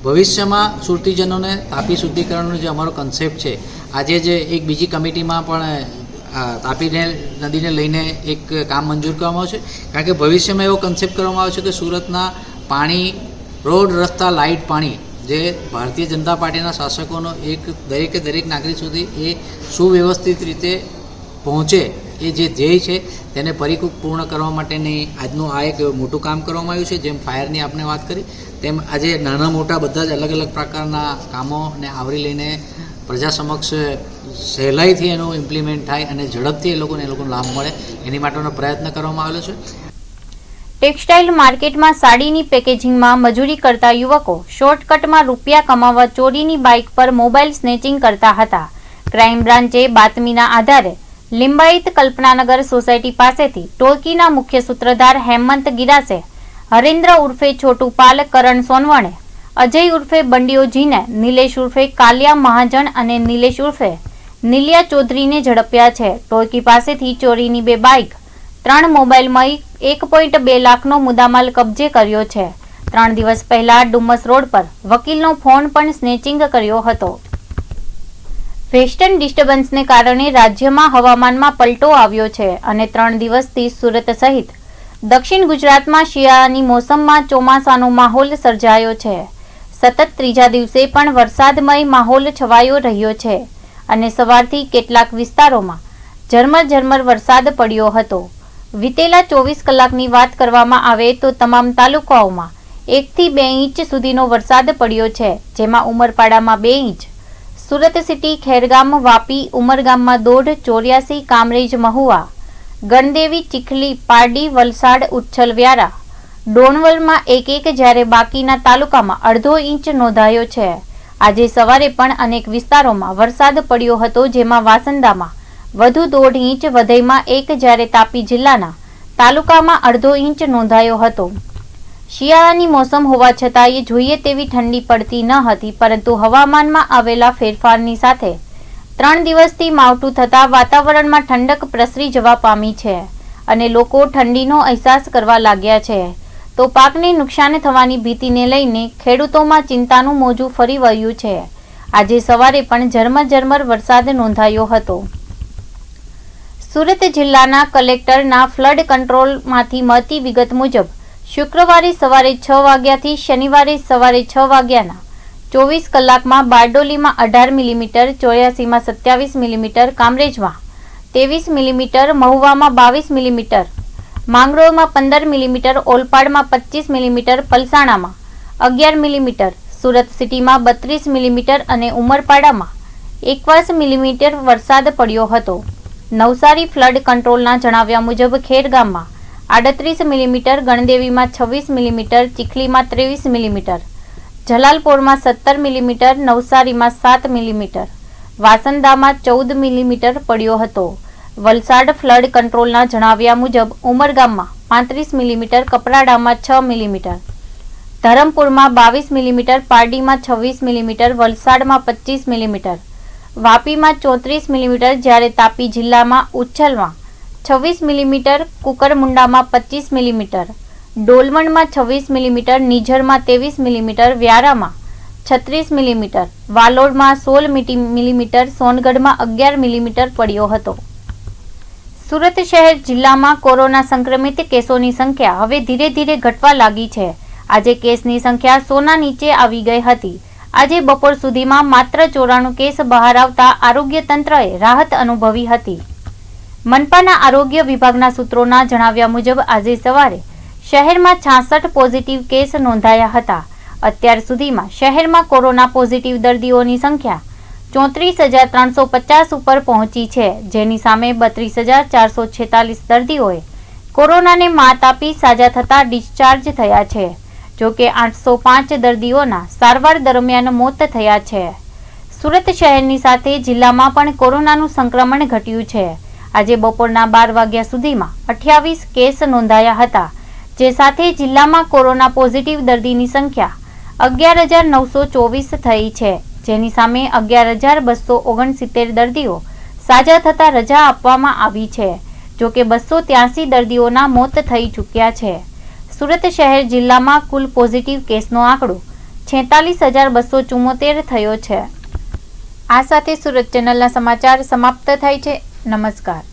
ભવિષ્યમાં સુરતીજનોને તાપી શુદ્ધિકરણનો જે અમારો કન્સેપ્ટ છે, આજે જે એક બીજી કમિટીમાં પણ તાપી નદીને લઈને એક કામ મંજૂર કરવામાં આવશે. કારણ કે ભવિષ્યમાં એવો કન્સેપ્ટ કરવામાં આવે છે કે સુરતના પાણી, રોડ, રસ્તા, લાઇટ, પાણી જે ભારતીય જનતા પાર્ટીના શાસકોનો એક દરેકે દરેક નાગરિક સુધી એ સુવ્યવસ્થિત રીતે પહોંચે એ જે ધ્યેય છે તેને પરિપૂર્ણ કરવા માટેની આજનું આ એક મોટું કામ કરવામાં આવ્યું છે. જેમ ફાયરની આપણે વાત કરી તેમ આજે નાના મોટા બધા જ અલગ અલગ પ્રકારના કામોને આવરી લઈને પ્રજા સમક્ષ સહેલાઈથી એનું ઇમ્પ્લિમેન્ટ થાય અને ઝડપથી એ લોકોનો લાભ મળે એની માટેનો પ્રયત્ન કરવામાં આવેલો છે. ટેક્સટાઇલ માર્કેટમાં સાડીની પેકેજિંગમાં મજૂરી કરતા યુવકો શોર્ટકટમાં રૂપિયા કમાવા ચોરીની બાઇક પર મોબાઈલ સ્નેચિંગ કરતા હતા. ક્રાઇમ બ્રાન્ચે બાતમીના આધારે લિંબાયત કલ્પનાનગર સોસાયટી પાસેથી ટોળકીના મુખ્ય સૂત્રધાર હેમંત ગિરાસે, હરેન્દ્ર ઉર્ફે છોટુ પાલ, કરણ સોનવણે, અજય ઉર્ફે બંડીઓજીને, નિલેશ ઉર્ફે કાલિયા મહાજન અને નિલેશ ઉર્ફે નિલિયા ચૌધરીને ઝડપ્યા છે. ટોળકી પાસેથી ચોરીની 2 બાઇક, 3 મોબાઈલ મળી 1.2 લાખનો મુદ્દામાલ કબજે કર્યો છે. 3 દિવસ પહેલા ડુમસ રોડ પર વકીલનો ફોન પણ સ્નેચિંગ કર્યો હતો. વેસ્ટર્ન ડિસ્ટર્બન્સને કારણે રાજ્યમાં હવામાનમાં પલટો આવ્યો છે અને 3 દિવસથી સુરત સહિત દક્ષિણ ગુજરાતમાં શિયાળાની મોસમમાં ચોમાસાનો માહોલ સર્જાયો છે. સતત 3જા દિવસે પણ વરસાદમય માહોલ છવાયો રહ્યો છે અને સવારથી કેટલાક વિસ્તારોમાં ઝરમર વરસાદ પડ્યો હતો. વિતેલા 24 કલાકની વાત કરવામાં આવે તો તમામ તાલુકાઓમાં 1 થી 2 ઇંચ સુધીનો વરસાદ પડ્યો છે, જેમાં ઉમરપાડામાં 2 ઇંચ, સુરત સિટી, ખેરગામ, વાપી, ઉમરગામમાં 1.5, 84, કામરેજ, મહુવા, ગણદેવી, ચીખલી, પારડી, વલસાડ, ઉચ્છલ, વ્યારા, ડોણવલમાં 1-1 જ્યારે બાકીના તાલુકામાં 0.5 ઇંચ નોંધાયો છે. આજે સવારે પણ અનેક વિસ્તારોમાં વરસાદ પડ્યો હતો, જેમાં વાસંદામાં વધુ 1.5 ઇંચ, વધઈમાં 1 જ્યારે તાપી જિલ્લાના તાલુકામાં 0.5 ઇંચ નોંધાયો હતો. શિયાળાની મોસમ હોવા છતાં એ જોઈએ તેવી ઠંડી પડતી ન હતી, પરંતુ હવામાનમાં આવેલા ફેરફારની સાથે 3 દિવસથી માવઠું થતાં વાતાવરણમાં ઠંડક પ્રસરી જવા પામી છે અને લોકો ઠંડીનો અહેસાસ કરવા લાગ્યા છે. તો પાકને નુકસાન થવાની ભીતિને લઈને ખેડૂતોમાં ચિંતાનું મોજું ફરી વળ્યું છે. આજે સવારે પણ ઝરમર વરસાદ નોંધાયો હતો. સુરત જિલ્લાના કલેક્ટરના ફ્લડ કંટ્રોલમાંથી મળતી વિગત મુજબ શુક્રવારે સવારે 6 વાગ્યાથી શનિવારે સવારે 6 વાગ્યાના 24 કલાકમાં બારડોલીમાં 18 મિલીમીટર, 84માં 27 મિલીમીટર, કામરેજમાં 23 મિલીમીટર, મહુવામાં 22 મિલીમીટર, માંગરોળમાં 15 મિલીમીટર, ઓલપાડમાં 25 મિલીમીટર, પલસાણામાં 11 મિલીમીટર, સુરત સિટીમાં 32 મિલીમીટર અને ઉમરપાડામાં 21 મિલીમીટર વરસાદ પડ્યો હતો. નવસારી ફ્લડ કંટ્રોલના જણાવ્યા મુજબ ખેરગામમાં 38 મિલીમીટર, ગણદેવીમાં 26 મિલીમીટર, ચીખલીમાં 23 મિલીમીટર, જલાલપોરમાં 17 મિલીમીટર, નવસારીમાં 7 મિલીમીટર, વાસંદામાં 14 મિલીમીટર પડ્યો હતો. વલસાડ ફ્લડ કંટ્રોલના જણાવ્યા મુજબ ઉમરગામમાં 35 મિલીમીટર, કપરાડામાં 6 મિલીમીટર, ધરમપુરમાં 22 મિલીમીટર, પારડીમાં 26 મિલીમીટર, વલસાડમાં 25 મિલીમીટર, વાપીમાં 34 મિલીમીટર, જ્યારે તાપી જિલ્લામાં ઉચ્છલમાં 26 મિલીમીટર, કુકરમુંડામાં 25 મિલીમીટર, ડોલવણમાં 26 મિલીમીટર, નિઝરમાં 23 મિલીમીટર, વ્યારામાં 36 મિલીમીટર, વાલોડમાં 16 મિલીમીટર, સોનગઢમાં 11 મિલીમીટર પડ્યો હતો. સુરત શહેર જિલ્લામાં કોરોના સંક્રમિત કેસોની સંખ્યા હવે ધીરે ધીરે ઘટવા લાગી છે. આજે કેસની સંખ્યા 100ના નીચે આવી ગઈ હતી. આજે બપોર સુધીમાં માત્ર 94 કેસ બહાર આવતા આરોગ્ય તંત્રએ રાહત અનુભવી હતી. મનપાના આરોગ્ય વિભાગના સૂત્રોના જણાવ્યા મુજબ આજે સવારે શહેરમાં 66 પોઝિટિવ કેસ નોંધાયા હતા. અત્યાર સુધીમાં શહેરમાં કોરોના પોઝિટિવ દર્દીઓની સંખ્યા 34,350 ઉપર પહોંચી છે, જેની સામે 32,446 દર્દીઓએ કોરોનાને માત આપી સાજા થતા ડિસ્ચાર્જ થયા છે. જોકે 805 દર્દીઓના સારવાર દરમિયાન મોત થયા છે. સુરત શહેરની સાથે જિલ્લામાં પણ કોરોનાનું સંક્રમણ ઘટ્યું છે. આજે બપોરના 12 વાગ્યા સુધીમાં 28 કેસ નોંધાયા હતા, જે સાથે જિલ્લામાં કોરોના પોઝિટિવ દર્દીની સંખ્યા 11,924 થઈ છે, જેની સામે 11,269 દર્દીઓ સાજા થતા રજા આપવામાં આવી છે. જોકે 283 દર્દીઓના મોત થઈ ચૂક્યા છે. સુરત શહેર જિલ્લામાં કુલ પોઝિટિવ કેસનો આંકડો 46,274 થયો છે. આ સાથે સુરત ચેનલના સમાચાર સમાપ્ત થાય છે. નમસ્કાર.